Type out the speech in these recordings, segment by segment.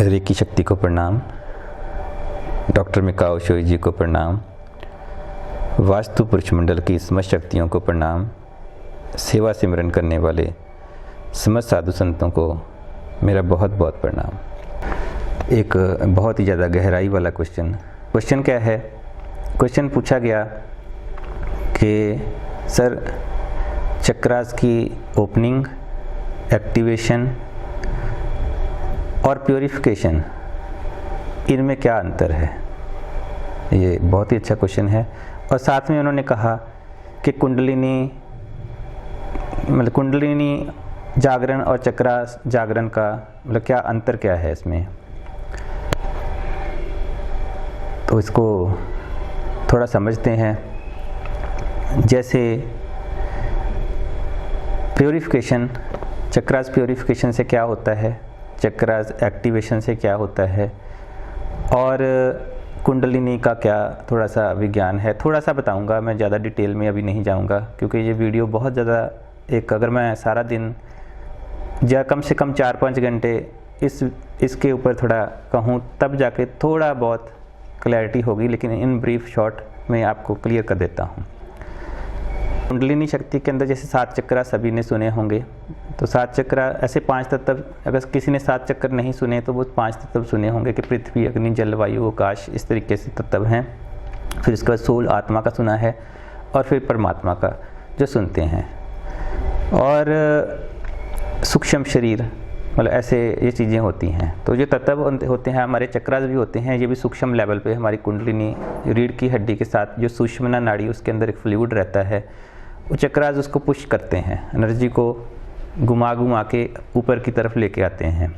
Recce शक्ति को प्रणाम, डॉक्टर मिकाओ शोई जी को प्रणाम, वास्तु पुरुष मंडल की समस्त शक्तियों को प्रणाम, सेवा सिमरन करने वाले समस्त साधु संतों को मेरा बहुत बहुत प्रणाम। एक बहुत ही ज़्यादा गहराई वाला क्वेश्चन क्या है? क्वेश्चन पूछा गया कि सर चक्रास की ओपनिंग, एक्टिवेशन और प्योरिफिकेशन, इनमें क्या अंतर है? ये बहुत ही अच्छा क्वेश्चन है। और साथ में उन्होंने कहा कि कुंडलिनी जागरण और चक्रास जागरण का क्या अंतर क्या है इसमें। तो इसको थोड़ा समझते हैं। जैसे प्योरिफिकेशन, चक्रास प्योरिफिकेशन से क्या होता है, चक्रास एक्टिवेशन से क्या होता है, और कुंडलिनी का क्या थोड़ा सा विज्ञान है, थोड़ा सा बताऊंगा। मैं ज़्यादा डिटेल में अभी नहीं जाऊंगा क्योंकि ये वीडियो बहुत ज़्यादा, अगर मैं सारा दिन या कम से कम 4-5 घंटे इसके ऊपर थोड़ा कहूँ तब जाके थोड़ा बहुत क्लैरिटी होगी, लेकिन इन ब्रीफ शॉर्ट में आपको क्लियर कर देता हूँ। कुंडलिनी शक्ति के अंदर जैसे 7 चक्र सभी ने सुने होंगे, तो 7 चक्र ऐसे 5 तत्व, अगर किसी ने 7 चक्र नहीं सुने तो वो 5 तत्व सुने होंगे कि पृथ्वी, अग्नि, जल, वायु, आकाश, इस तरीके से तत्व हैं। फिर उसके बाद सोल, आत्मा का सुना है, और फिर परमात्मा का जो सुनते हैं, और सूक्ष्म शरीर, मतलब ऐसे ये चीज़ें होती हैं। तो जो तत्व होते हैं, हमारे चक्रास भी होते हैं, ये भी सूक्ष्म लेवल पे हमारी कुंडलिनी रीढ़ की हड्डी के साथ जो सुषुम्ना नाड़ी, उसके अंदर एक फ्लूइड रहता है, वो चक्रास उसको पुश करते हैं, एनर्जी को घुमा के ऊपर की तरफ लेके आते हैं।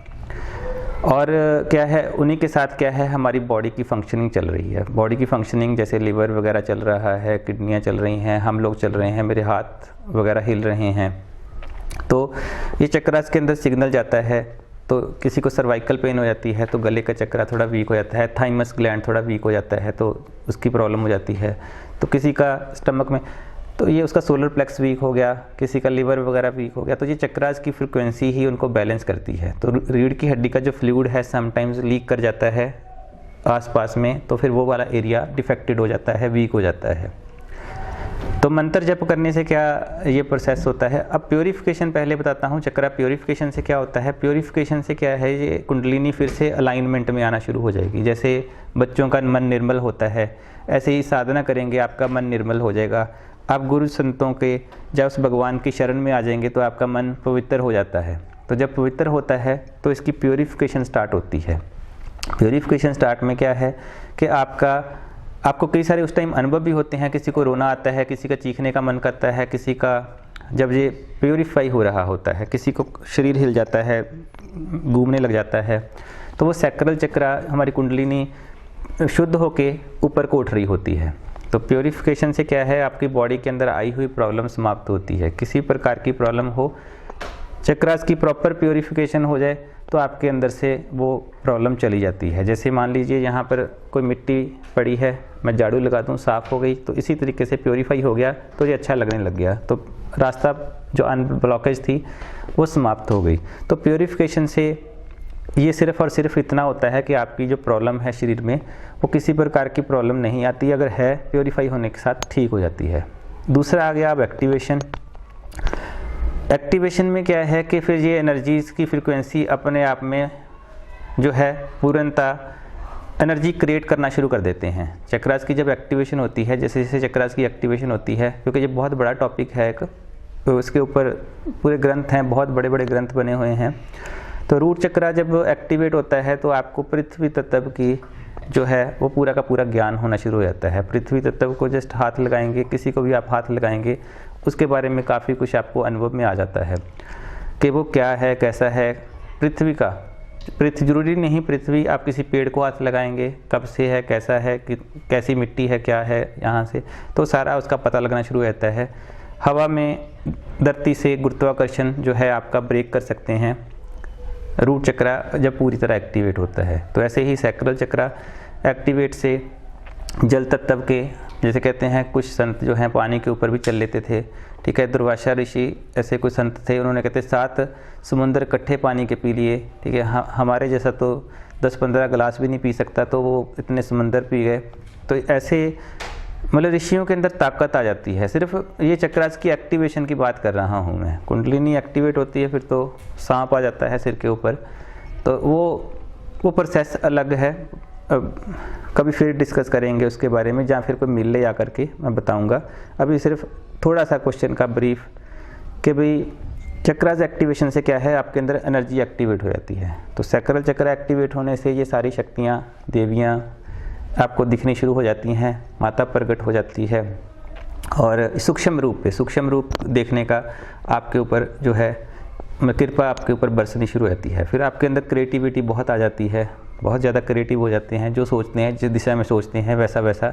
और क्या है, उन्हीं के साथ क्या है, हमारी बॉडी की फंक्शनिंग चल रही है। बॉडी की फंक्शनिंग जैसे लिवर वगैरह चल रहा है, किडनियाँ चल रही हैं, हम लोग चल रहे हैं, मेरे हाथ वगैरह हिल रहे हैं। तो ये चक्रास के अंदर सिग्नल जाता है। तो किसी को सर्वाइकल पेन हो जाती है तो गले का चक्रा थोड़ा वीक हो जाता है, थाइमस ग्लैंड थोड़ा वीक हो जाता है तो उसकी प्रॉब्लम हो जाती है। तो किसी का स्टमक में, तो ये उसका सोलर प्लेक्स वीक हो गया, किसी का लिवर वगैरह वीक हो गया। तो ये चक्रास की फ्रीक्वेंसी ही उनको बैलेंस करती है। तो रीढ़ की हड्डी का जो फ्लूइड है समटाइम्स लीक कर जाता है आसपास में, तो फिर वो वाला एरिया डिफेक्टेड हो जाता है, वीक हो जाता है। तो मंत्र जप करने से क्या ये प्रोसेस होता है। अब प्योरिफिकेशन पहले बताता हूँ। चक्रा प्योरिफिकेशन से क्या होता है? प्योरिफिकेशन से क्या है, ये कुंडलिनी फिर से अलाइनमेंट में आना शुरू हो जाएगी। जैसे बच्चों का मन निर्मल होता है, ऐसे ही साधना करेंगे आपका मन निर्मल हो जाएगा। आप गुरु संतों के जब उस भगवान की शरण में आ जाएंगे तो आपका मन पवित्र हो जाता है। तो जब पवित्र होता है तो इसकी प्योरिफिकेशन स्टार्ट होती है। प्योरिफिकेशन स्टार्ट में क्या है कि आपको कई सारे उस टाइम अनुभव भी होते हैं। किसी को रोना आता है, किसी का चीखने का मन करता है, किसी का जब ये प्योरीफाई हो रहा होता है, किसी को शरीर हिल जाता है, घूमने लग जाता है। तो वो सैक्रल चक्र, हमारी कुंडलिनी शुद्ध होके ऊपर को उठ रही होती है। तो प्योरिफिकेशन से क्या है, आपकी बॉडी के अंदर आई हुई प्रॉब्लम समाप्त होती है। किसी प्रकार की प्रॉब्लम हो, चक्रास की प्रॉपर प्योरिफिकेशन हो जाए तो आपके अंदर से वो प्रॉब्लम चली जाती है। जैसे मान लीजिए यहाँ पर कोई मिट्टी पड़ी है, मैं झाड़ू लगा दूँ, साफ़ हो गई, तो इसी तरीके से प्योरीफाई हो गया तो ये अच्छा लगने लग गया। तो रास्ता जो अनब्लॉकेज थी वो समाप्त हो गई। तो प्योरिफिकेशन से ये सिर्फ़ और सिर्फ इतना होता है कि आपकी जो प्रॉब्लम है शरीर में, वो किसी प्रकार की प्रॉब्लम नहीं आती, अगर है प्योरीफाई होने के साथ ठीक हो जाती है। दूसरा आ गया अब एक्टिवेशन। एक्टिवेशन में क्या है कि फिर ये एनर्जीज़ की फ्रीक्वेंसी अपने आप में जो है पूर्णतः एनर्जी क्रिएट करना शुरू कर देते हैं। चक्रास की जब एक्टिवेशन होती है, जैसे जैसे चक्रास की एक्टिवेशन होती है, क्योंकि ये बहुत बड़ा टॉपिक है एक, तो उसके ऊपर पूरे ग्रंथ हैं, बहुत बड़े बड़े ग्रंथ बने हुए हैं। तो रूट चक्रा जब एक्टिवेट होता है तो आपको पृथ्वी तत्व की जो है वो पूरा का पूरा ज्ञान होना शुरू हो जाता है। पृथ्वी तत्व को जस्ट हाथ लगाएंगे, किसी को भी आप हाथ लगाएंगे, उसके बारे में काफ़ी कुछ आपको अनुभव में आ जाता है कि वो क्या है, कैसा है। पृथ्वी का, पृथ्वी जरूरी नहीं, पृथ्वी आप किसी पेड़ को हाथ लगाएंगे, कब से है, कैसा है, कैसी मिट्टी है, क्या है यहाँ से, तो सारा उसका पता लगना शुरू हो जाता है। हवा में धरती से गुरुत्वाकर्षण जो है आपका ब्रेक कर सकते हैं रूट चक्रा जब पूरी तरह एक्टिवेट होता है। तो ऐसे ही सैक्रल चक्रा एक्टिवेट से जल तत्व के, जैसे कहते हैं कुछ संत जो हैं पानी के ऊपर भी चल लेते थे, ठीक है। दुर्वासा ऋषि ऐसे कुछ संत थे, उन्होंने कहते 7 समुंदर इकट्ठे पानी के पी लिए, ठीक है। हमारे जैसा तो 10-15 गिलास भी नहीं पी सकता, तो वो इतने समंदर पी गए। तो ऐसे मतलब ऋषियों के अंदर ताकत आ जाती है। सिर्फ ये चक्रास की एक्टिवेशन की बात कर रहा हूँ मैं। कुंडलिनी एक्टिवेट होती है फिर तो सांप आ जाता है सिर के ऊपर, तो वो प्रोसेस अलग है। कभी फिर डिस्कस करेंगे उसके बारे में, या फिर कोई मिल ले आकर के मैं बताऊंगा। अभी सिर्फ थोड़ा सा क्वेश्चन का ब्रीफ कि भाई चक्रास एक्टिवेशन से क्या है, आपके अंदर एनर्जी एक्टिवेट हो जाती है। तो सैक्रल चक्र एक्टिवेट होने से ये सारी शक्तियाँ, देवियाँ आपको दिखनी शुरू हो जाती हैं, माता प्रकट हो जाती है, और सूक्ष्म रूप देखने का आपके ऊपर जो है कृपा आपके ऊपर बरसनी शुरू हो जाती है। फिर आपके अंदर क्रिएटिविटी बहुत आ जाती है, बहुत ज़्यादा क्रिएटिव हो जाते हैं। जो सोचते हैं, जिस दिशा में सोचते हैं, वैसा वैसा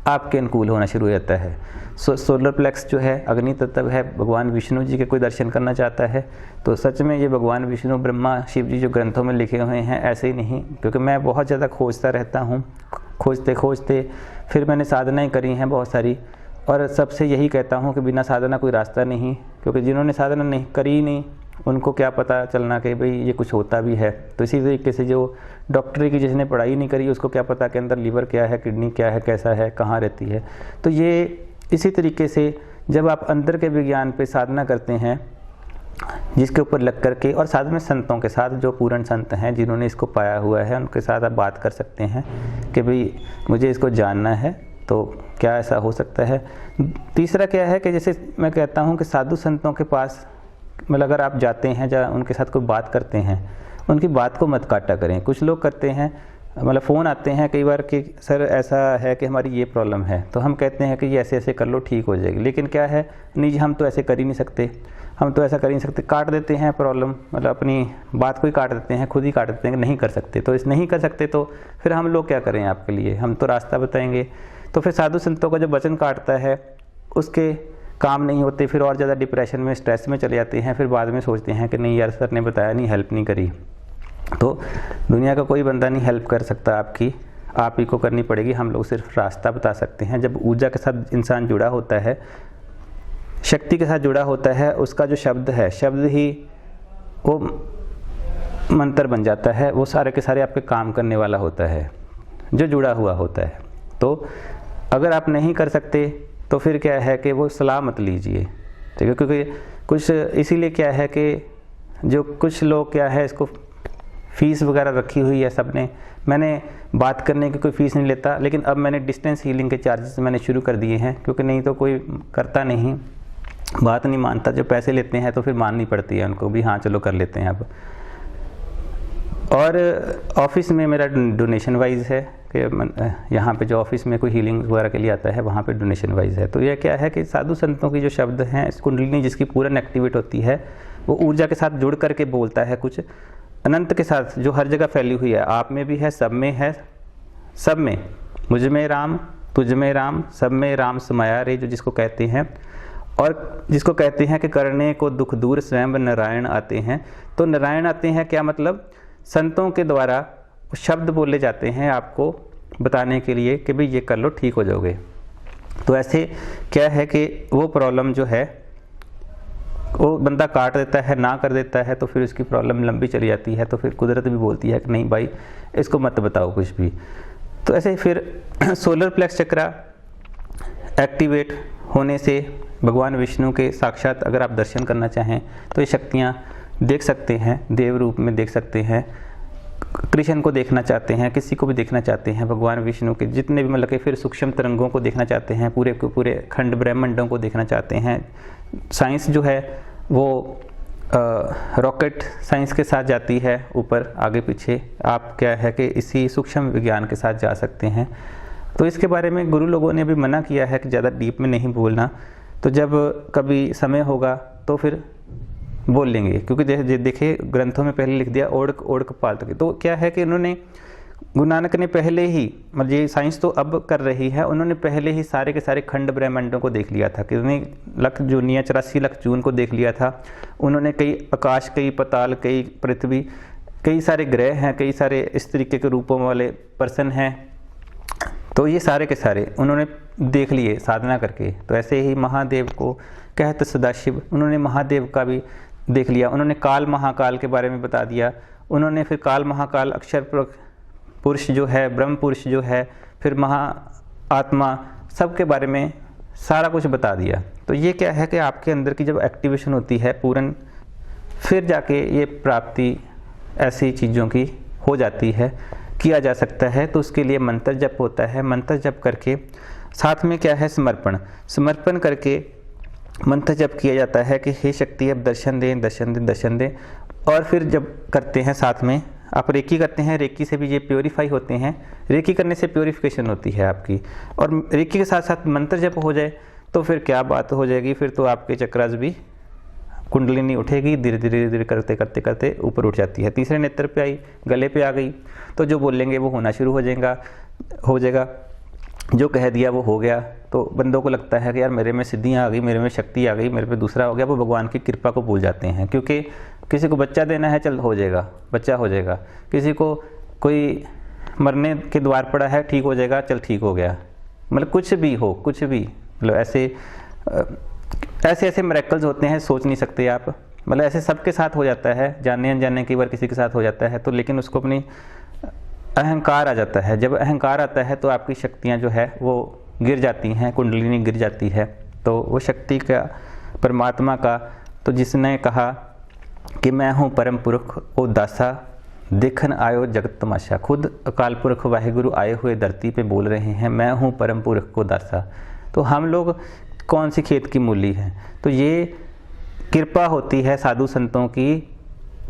आपके अनुकूल होना शुरू हो जाता है। सोलर प्लेक्स जो है अग्नि तत्व है। भगवान विष्णु जी के कोई दर्शन करना चाहता है तो सच में ये भगवान विष्णु, ब्रह्मा, शिव जी जो ग्रंथों में लिखे हुए हैं ऐसे ही नहीं, क्योंकि मैं बहुत ज़्यादा खोजता रहता हूँ। खोजते फिर मैंने साधनाएँ करी हैं बहुत सारी, और सबसे यही कहता हूँ कि बिना साधना कोई रास्ता नहीं, क्योंकि जिन्होंने साधना नहीं करी नहीं उनको क्या पता चलना कि भाई ये कुछ होता भी है। तो इसी तरीके से जो डॉक्टरी की जिसने पढ़ाई नहीं करी उसको क्या पता कि अंदर लीवर क्या है, किडनी क्या है, कैसा है, कहाँ रहती है। तो ये इसी तरीके से जब आप अंदर के विज्ञान पे साधना करते हैं, जिसके ऊपर लग करके, और साथ में संतों के साथ, जो पूर्ण संत हैं जिन्होंने इसको पाया हुआ है, उनके साथ आप बात कर सकते हैं कि भाई मुझे इसको जानना है, तो क्या ऐसा हो सकता है। तीसरा क्या है कि जैसे मैं कहता हूँ कि साधु संतों के पास मतलब अगर आप जाते हैं या उनके साथ कोई बात करते हैं, उनकी बात को मत काटा करें। कुछ लोग करते हैं, मतलब फ़ोन आते हैं कई बार कि सर ऐसा है कि हमारी ये प्रॉब्लम है, तो हम कहते हैं कि ये ऐसे ऐसे कर लो ठीक हो जाएगी। लेकिन क्या है, नहीं जी हम तो ऐसे कर ही नहीं सकते, हम तो ऐसा कर ही नहीं सकते, काट देते हैं प्रॉब्लम, मतलब अपनी बात को ही काट देते हैं, खुद ही काट देते हैं कि नहीं कर सकते। तो इस नहीं कर सकते तो फिर हम लोग क्या करें आपके लिए, हम तो रास्ता बताएंगे। तो फिर साधु संतों का जो वचन काटता है उसके काम नहीं होते, फिर और ज़्यादा डिप्रेशन में, स्ट्रेस में चले जाते हैं। फिर बाद में सोचते हैं कि नहीं यार सर ने बताया नहीं, हेल्प नहीं करी। तो दुनिया का कोई बंदा नहीं हेल्प कर सकता आपकी, आप ही को करनी पड़ेगी। हम लोग सिर्फ रास्ता बता सकते हैं। जब ऊर्जा के साथ इंसान जुड़ा होता है, शक्ति के साथ जुड़ा होता है, उसका जो शब्द है, शब्द ही वो मंत्र बन जाता है, वो सारे के सारे आपके काम करने वाला होता है, जो जुड़ा हुआ होता है। तो अगर आप नहीं कर सकते तो फिर क्या है कि वो सलाह मत लीजिए, ठीक है। क्योंकि कुछ इसीलिए क्या है कि जो कुछ लोग क्या है, इसको फ़ीस वगैरह रखी हुई है सबने। मैंने बात करने की कोई फ़ीस नहीं लेता, लेकिन अब मैंने डिस्टेंस हीलिंग के चार्जेस मैंने शुरू कर दिए हैं, क्योंकि नहीं तो कोई करता नहीं, बात नहीं मानता। जो पैसे लेते हैं तो फिर माननी पड़ती है उनको भी, हाँ चलो कर लेते हैं अब। और ऑफिस में मेरा डोनेशन वाइज है कि यहाँ पे जो ऑफिस में कोई हीलिंग वगैरह के लिए आता है वहाँ पे डोनेशन वाइज है। तो यह क्या है कि साधु संतों की जो शब्द हैं, कुंडलिनी जिसकी पूर्ण एक्टिवेट होती है, वो ऊर्जा के साथ जुड़ करके बोलता है कुछ अनंत के साथ, जो हर जगह फैली हुई है, आप में भी है, सब में है, सब में, मुझ में राम, तुझ में राम, सब में राम समाया रे, जो जिसको कहते हैं। और जिसको कहते हैं कि करने को दुख दूर स्वयं नारायण आते हैं। तो नारायण आते हैं क्या मतलब, संतों के द्वारा शब्द बोले जाते हैं आपको बताने के लिए कि भाई ये कर लो ठीक हो जाओगे। तो ऐसे क्या है कि वो प्रॉब्लम जो है वो बंदा काट देता है, ना कर देता है, तो फिर उसकी प्रॉब्लम लंबी चली जाती है। तो फिर कुदरत भी बोलती है कि नहीं भाई इसको मत बताओ कुछ भी। तो ऐसे फिर सोलर प्लेक्स चक्रा एक्टिवेट होने से भगवान विष्णु के साक्षात अगर आप दर्शन करना चाहें तो ये शक्तियाँ देख सकते हैं, देव रूप में देख सकते हैं। कृष्ण को देखना चाहते हैं, किसी को भी देखना चाहते हैं, भगवान विष्णु के जितने भी मतलब कि फिर सूक्ष्म तरंगों को देखना चाहते हैं, पूरे के पूरे खंड ब्रह्मांडों को देखना चाहते हैं। साइंस जो है वो रॉकेट साइंस के साथ जाती है ऊपर आगे पीछे, आप क्या है कि इसी सूक्ष्म विज्ञान के साथ जा सकते हैं। तो इसके बारे में गुरु लोगों ने भी मना किया है कि ज़्यादा डीप में नहीं बोलना। तो जब कभी समय होगा तो फिर बोल लेंगे, क्योंकि देखिए ग्रंथों में पहले लिख दिया ओढ़ ओढ़ पाल तक। तो क्या है कि उन्होंने, गुरु नानक ने पहले ही, मतलब ये साइंस तो अब कर रही है, उन्होंने पहले ही सारे के सारे खंड ब्रह्मांडों को देख लिया था। कितने लाख जूनिया 84 लाख जून को देख लिया था उन्होंने। कई आकाश, कई पताल, कई पृथ्वी, कई सारे ग्रह हैं, कई सारे इस तरीके के रूपों वाले पर्सन हैं। तो ये सारे के सारे उन्होंने देख लिए साधना करके। तो ऐसे ही महादेव को कहत सदाशिव, उन्होंने महादेव का भी देख लिया। उन्होंने काल महाकाल के बारे में बता दिया। उन्होंने फिर काल महाकाल अक्षर पुरुष जो है, ब्रह्म पुरुष जो है, फिर महा आत्मा, सबके बारे में सारा कुछ बता दिया। तो ये क्या है कि आपके अंदर की जब एक्टिवेशन होती है पूर्ण, फिर जाके ये प्राप्ति ऐसी चीज़ों की हो जाती है, किया जा सकता है। तो उसके लिए मंत्र जप होता है। मंत्र जप करके साथ में क्या है, समर्पण, समर्पण करके मंत्र जप किया जाता है कि हे शक्ति अब दर्शन दें, दर्शन दें, दर्शन दें। और फिर जब करते हैं साथ में आप रेकी करते हैं, रेकी से भी ये प्योरीफाई होते हैं। रेकी करने से प्योरीफिकेशन होती है आपकी, और रेकी के साथ साथ मंत्र जप हो जाए तो फिर क्या बात हो जाएगी, फिर तो आपके चक्रास भी, कुंडलिनी उठेगी, धीरे धीरे धीरे करते करते करते ऊपर उठ जाती है। तीसरे नेत्र पे आई, गले पे आ गई, तो जो बोलेंगे वो होना शुरू हो जाएगा। जो कह दिया वो हो गया। तो बंदों को लगता है कि यार मेरे में सिद्धियाँ आ गई, मेरे में शक्ति आ गई, मेरे पे दूसरा हो गया। वो भगवान की कृपा को भूल जाते हैं, क्योंकि किसी को बच्चा देना है, चल हो जाएगा, बच्चा हो जाएगा। किसी को कोई मरने के द्वार पड़ा है, ठीक हो जाएगा, चल ठीक हो गया। मतलब कुछ भी हो, कुछ भी, मतलब ऐसे मिरेकल्स होते हैं, सोच नहीं सकते आप। मतलब ऐसे सबके साथ हो जाता है, जाने अनजाने कई बार किसी के साथ हो जाता है। तो लेकिन उसको अपनी अहंकार आ जाता है। जब अहंकार आता है तो आपकी शक्तियाँ जो है वो गिर जाती हैं, कुंडलिनी गिर जाती है। तो वो शक्ति का, परमात्मा का, तो जिसने कहा कि मैं हूँ परम पुरख ओ दासा, देखन आयो जगत तमाशा। खुद अकाल पुरख वाहिगुरु आए हुए धरती पे बोल रहे हैं, मैं हूँ परम पुरख को दासा। तो हम लोग कौन सी खेत की मूली है? तो ये कृपा होती है साधु संतों की,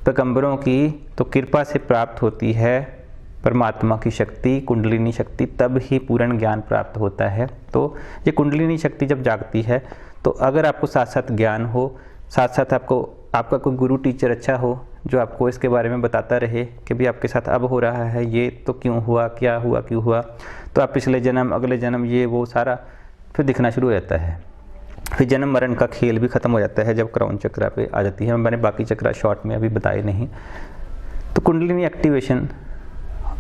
पैगंबरों की। तो कृपा से प्राप्त होती है परमात्मा की शक्ति, कुंडलिनी शक्ति, तब ही पूर्ण ज्ञान प्राप्त होता है। तो ये कुंडलिनी शक्ति जब जागती है, तो अगर आपको साथ साथ ज्ञान हो, साथ साथ आपका कोई गुरु टीचर अच्छा हो जो आपको इसके बारे में बताता रहे कि भी आपके साथ अब हो रहा है, ये तो क्यों हुआ, क्या हुआ, क्यों हुआ, तो आप पिछले जन्म, अगले जन्म, ये वो सारा फिर दिखना शुरू हो जाता है। फिर जन्म मरण का खेल भी ख़त्म हो जाता है जब क्राउन चक्रा पे आ जाती है। मैंने बाकी चक्रा शॉर्ट में अभी बताए नहीं। तो कुंडलिनी एक्टिवेशन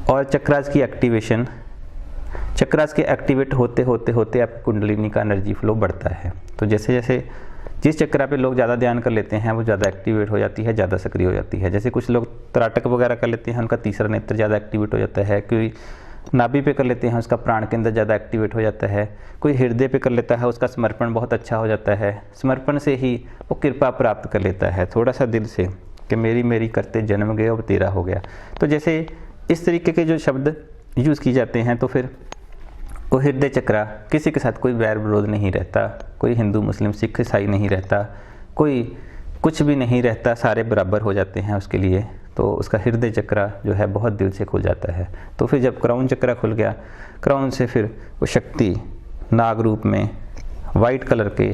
और चक्रास की एक्टिवेशन, चक्रास के एक्टिवेट होते होते होते आपकी कुंडलिनी का एनर्जी फ्लो बढ़ता है। तो जैसे जैसे जिस चक्रा पे लोग ज़्यादा ध्यान कर लेते हैं वो ज़्यादा एक्टिवेट हो जाती है, ज़्यादा सक्रिय हो जाती है। जैसे कुछ लोग तराटक वगैरह कर लेते हैं, उनका तीसरा नेत्र ज़्यादा एक्टिवेट हो जाता है। कोई नाभि पे कर लेते हैं, उसका प्राण केंद्र ज़्यादा एक्टिवेट हो जाता है। कोई हृदय पे कर लेता है, उसका समर्पण बहुत अच्छा हो जाता है। समर्पण से ही वो कृपा प्राप्त कर लेता है, थोड़ा सा दिल से, कि मेरी मेरी करते जन्म गए अब तेरा हो गया। तो जैसे इस तरीके के जो शब्द यूज़ किए जाते हैं, तो फिर वो हृदय चक्रा, किसी के साथ कोई वैर विरोध नहीं रहता, कोई हिंदू मुस्लिम सिख ईसाई नहीं रहता, कोई कुछ भी नहीं रहता, सारे बराबर हो जाते हैं उसके लिए। तो उसका हृदय चक्रा जो है बहुत दिल से खुल जाता है। तो फिर जब क्राउन चक्रा खुल गया, क्राउन से फिर वो शक्ति नाग रूप में, वाइट कलर के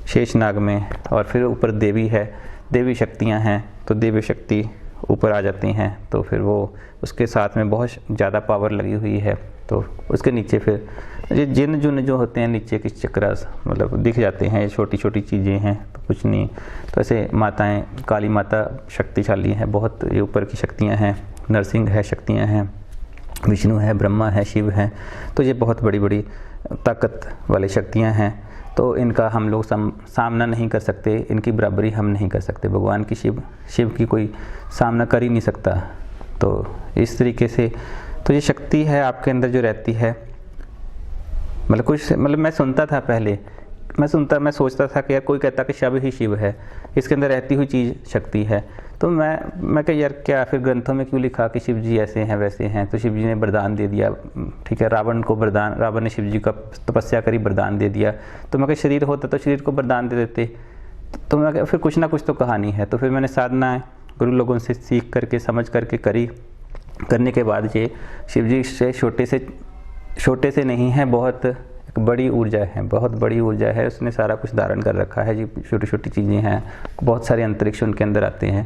शेष नाग में, और फिर ऊपर देवी है, देवी शक्तियाँ हैं, तो देवी शक्ति ऊपर आ जाती हैं। तो फिर वो उसके साथ में बहुत ज़्यादा पावर लगी हुई है। तो उसके नीचे फिर ये जिन जुन जो होते हैं नीचे की चक्रा मतलब दिख जाते हैं, छोटी छोटी चीज़ें हैं, तो कुछ नहीं। तो ऐसे माताएं, काली माता शक्तिशाली हैं बहुत, ये ऊपर की शक्तियां हैं, नरसिंह है शक्तियां हैं, विष्णु है, ब्रह्मा है, शिव है। तो ये बहुत बड़ी बड़ी ताकत वाली शक्तियां हैं। तो इनका हम लोग सामना नहीं कर सकते, इनकी बराबरी हम नहीं कर सकते। भगवान की शिव की कोई सामना कर ही नहीं सकता। तो इस तरीके से तो ये शक्ति है आपके अंदर जो रहती है। मतलब मैं सुनता था पहले, मैं सोचता था कि यार कोई कहता कि शव ही शिव है, इसके अंदर रहती हुई चीज़ शक्ति है। तो मैं कह यार क्या फिर ग्रंथों में क्यों लिखा कि शिव जी ऐसे हैं वैसे हैं। तो शिव जी ने वरदान दे दिया, ठीक है, रावण ने शिव जी का तपस्या करी, वरदान दे दिया। तो मैं कहा शरीर होता तो शरीर को वरदान दे देते। तो मैं कहा फिर कुछ ना कुछ तो कहानी है। तो फिर मैंने साधना गुरु लोगों से सीख करके, समझ करके करने के बाद ये शिव जी से छोटे से नहीं है, बहुत एक बड़ी ऊर्जा है, बहुत बड़ी ऊर्जा है। उसने सारा कुछ धारण कर रखा है जी, छोटी छोटी चीज़ें हैं, बहुत सारे अंतरिक्ष उनके अंदर आते हैं।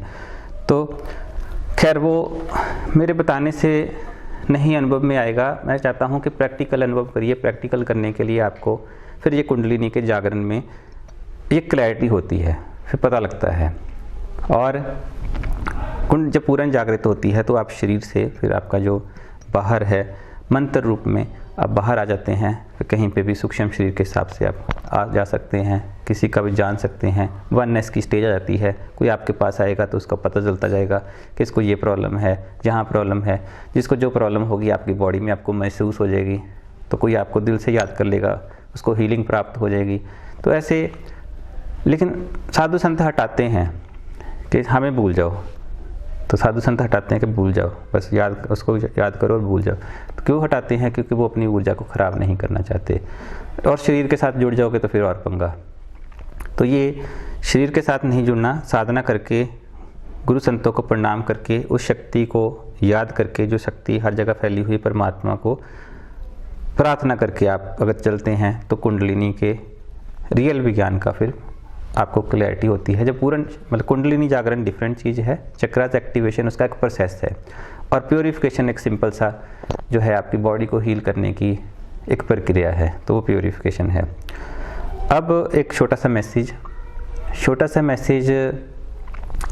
तो खैर वो मेरे बताने से नहीं अनुभव में आएगा। मैं चाहता हूँ कि प्रैक्टिकल अनुभव करिए। प्रैक्टिकल करने के लिए आपको फिर ये कुंडलिनी के जागरण में ये क्लैरिटी होती है, फिर पता लगता है। और कुंड जब पूर्ण जागृत होती है तो आप शरीर से फिर आपका जो बाहर है मंत्र रूप में आप बाहर आ जाते हैं। फिर कहीं पे भी सूक्ष्म शरीर के हिसाब से आप आ जा सकते हैं। किसी का भी जान सकते हैं। वननेस की स्टेज आ जाती है, कोई आपके पास आएगा तो उसका पता चलता जाएगा कि इसको ये प्रॉब्लम है, जहाँ प्रॉब्लम है, जिसको जो प्रॉब्लम होगी आपकी बॉडी में आपको महसूस हो जाएगी, तो कोई आपको दिल से याद कर लेगा, उसको हीलिंग प्राप्त हो जाएगी। तो ऐसे, लेकिन साधु संत हटाते हैं कि हमें भूल जाओ, तो साधु संत हटाते हैं कि भूल जाओ, बस याद, उसको याद करो और भूल जाओ। तो क्यों हटाते हैं? क्योंकि वो अपनी ऊर्जा को ख़राब नहीं करना चाहते। और शरीर के साथ जुड़ जाओगे तो फिर और पंगा। तो ये शरीर के साथ नहीं जुड़ना, साधना करके, गुरु संतों को प्रणाम करके, उस शक्ति को याद करके, जो शक्ति हर जगह फैली हुई परमात्मा को प्रार्थना करके आप अगर चलते हैं तो कुंडलिनी के रियल विज्ञान का फिर आपको क्लैरिटी होती है। जब पूर्ण, मतलब कुंडलिनी जागरण डिफरेंट चीज़ है, चक्रास एक्टिवेशन उसका एक प्रोसेस है, और प्योरिफिकेशन एक सिंपल सा जो है आपकी बॉडी को हील करने की एक प्रक्रिया है, तो वो प्योरिफिकेशन है। अब एक छोटा सा मैसेज,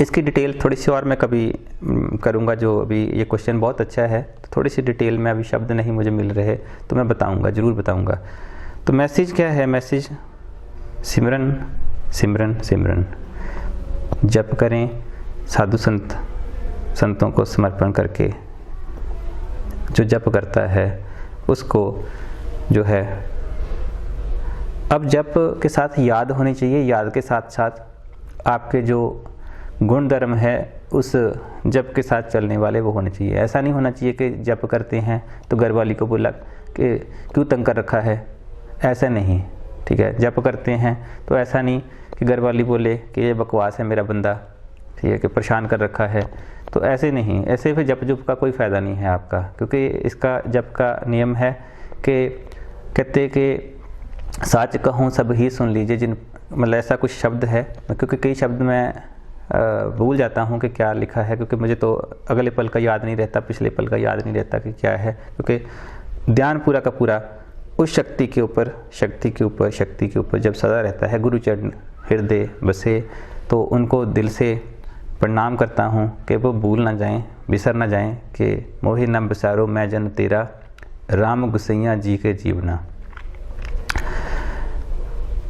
इसकी डिटेल थोड़ी सी और मैं कभी करूँगा। जो अभी ये क्वेश्चन बहुत अच्छा है, तो थोड़ी सी डिटेल में अभी शब्द नहीं मुझे मिल रहे, तो मैं बताऊँगा, ज़रूर बताऊँगा। तो मैसेज क्या है? मैसेज सिमरन सिमरन सिमरन जप करें, साधु संतों को समर्पण करके। जो जप करता है उसको जो है, अब जप के साथ याद होनी चाहिए, याद के साथ साथ आपके जो गुण धर्म है उस जप के साथ चलने वाले वो होने चाहिए। ऐसा नहीं होना चाहिए कि जप करते हैं तो घरवाली को बोला कि क्यों तंग कर रखा है, ऐसा नहीं, ठीक है। जप करते हैं तो ऐसा नहीं कि घरवाली बोले कि ये बकवास है मेरा बंदा, ठीक है, कि परेशान कर रखा है, तो ऐसे नहीं। ऐसे फिर जप का कोई फ़ायदा नहीं है आपका, क्योंकि इसका जप का नियम है कि कहते कि साच कहूँ सब ही सुन लीजिए, जिन, मतलब ऐसा कुछ शब्द है, क्योंकि कई शब्द मैं भूल जाता हूँ कि क्या लिखा है, क्योंकि मुझे तो अगले पल का याद नहीं रहता, पिछले पल का याद नहीं रहता कि क्या है, क्योंकि ध्यान पूरा का पूरा उस शक्ति के ऊपर जब सदा रहता है। गुरु चरण हृदय बसे, तो उनको दिल से प्रणाम करता हूँ कि वो भूल ना जाएं, बिसर ना जाएं कि मोहि न बिसारो मैं जन तेरा, राम गुसैया जी के जीवना।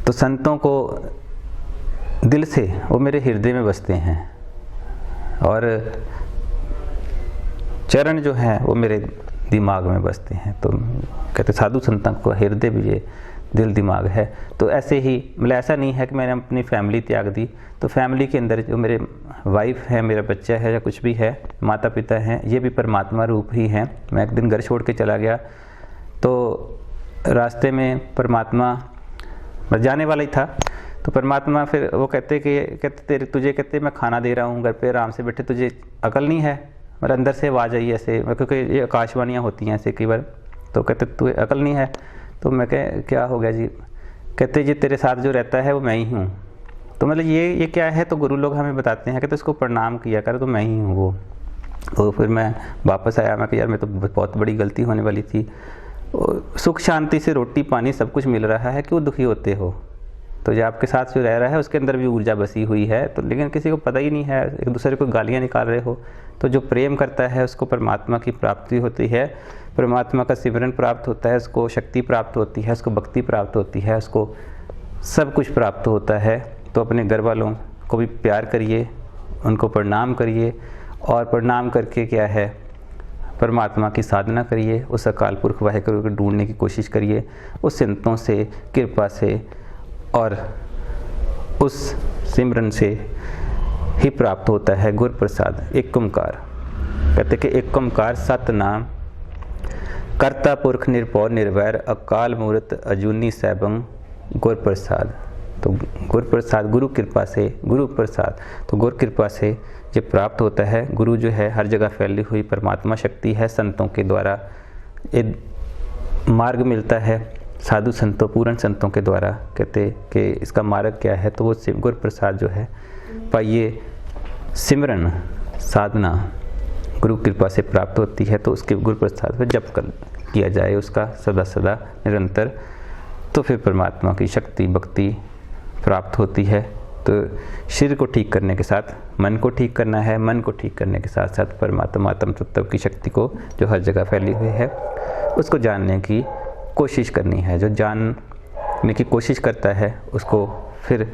तो संतों को दिल से, वो मेरे हृदय में बसते हैं, और चरण जो हैं वो मेरे दिमाग में बसते हैं। तो कहते साधु संतों को हृदय भी ये दिल दिमाग है। तो ऐसे ही, मतलब ऐसा नहीं है कि मैंने अपनी फैमिली त्याग दी, तो फैमिली के अंदर जो मेरे वाइफ है, मेरा बच्चा है, या कुछ भी है, माता पिता हैं, ये भी परमात्मा रूप ही हैं। मैं एक दिन घर छोड़ के चला गया, तो रास्ते में परमात्मा, मैं जाने वाला ही था, तो परमात्मा फिर वो कहते तुझे मैं खाना दे रहा हूँ, घर पे आराम से बैठे, तुझे अकल नहीं है? मेरे अंदर से आवाज़ आई ऐसे, क्योंकि ये आकाशवाणियाँ होती हैं ऐसे कई बार, तो कहते तुझे अकल नहीं है? तो मैं क्या हो गया जी? कहते जी तेरे साथ जो रहता है वो मैं ही हूँ। तो मतलब ये क्या है? तो गुरु लोग हमें बताते हैं, कहते इसको प्रणाम किया कर, तो मैं ही हूँ वो। तो फिर मैं वापस आया, मैं कि यार मैं तो बहुत बड़ी गलती होने वाली थी, सुख शांति से रोटी पानी सब कुछ मिल रहा है, क्यों दुखी होते हो? तो जो आपके साथ जो रह रहा है उसके अंदर भी ऊर्जा बसी हुई है, तो लेकिन किसी को पता ही नहीं है, एक दूसरे को गालियाँ निकाल रहे हो। तो जो प्रेम करता है उसको परमात्मा की प्राप्ति होती है, परमात्मा का सिमरन प्राप्त होता है, उसको शक्ति प्राप्त होती है, उसको भक्ति प्राप्त होती है, उसको सब कुछ प्राप्त होता है। तो अपने घर वालों को भी प्यार करिए, उनको प्रणाम करिए, और प्रणाम करके क्या है, परमात्मा की साधना करिए, उस अकाल पुरख वाहेगुरु को ढूंढने की कोशिश करिए, उस संतों से कृपा से और उस सिमरन से ही प्राप्त होता है गुर प्रसाद। एक ओंकार, कहते कि एक ओंकार सतनाम कर्ता पुरख निरभौ निर्वैर, अकाल मूर्त अजूनी सैभं गुर प्रसाद। तो गुर प्रसाद, गुरु कृपा से, गुरु प्रसाद, तो गुरु कृपा से ये प्राप्त होता है। गुरु जो है हर जगह फैली हुई परमात्मा शक्ति है, संतों के द्वारा ये मार्ग मिलता है, साधु संतों, पूर्ण संतों के द्वारा। कहते कि इसका मार्ग क्या है, तो वो गुरु प्रसाद जो है पाइए, सिमरन साधना गुरु कृपा से प्राप्त होती है। तो उसके गुरु प्रसाद पर जप किया जाए उसका सदा सदा निरंतर, तो फिर परमात्मा की शक्ति भक्ति प्राप्त होती है। तो शरीर को ठीक करने के साथ मन को ठीक करना है, मन को ठीक करने के साथ साथ परमात्मा आत्म तत्व की शक्ति को जो हर जगह फैली हुई है उसको जानने की कोशिश करनी है। जो जानने की कोशिश करता है उसको फिर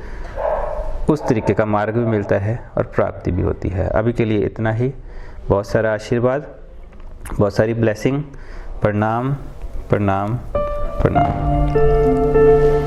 उस तरीके का मार्ग भी मिलता है और प्राप्ति भी होती है। अभी के लिए इतना ही। बहुत सारा आशीर्वाद, बहुत सारी ब्लेसिंग। प्रणाम प्रणाम प्रणाम।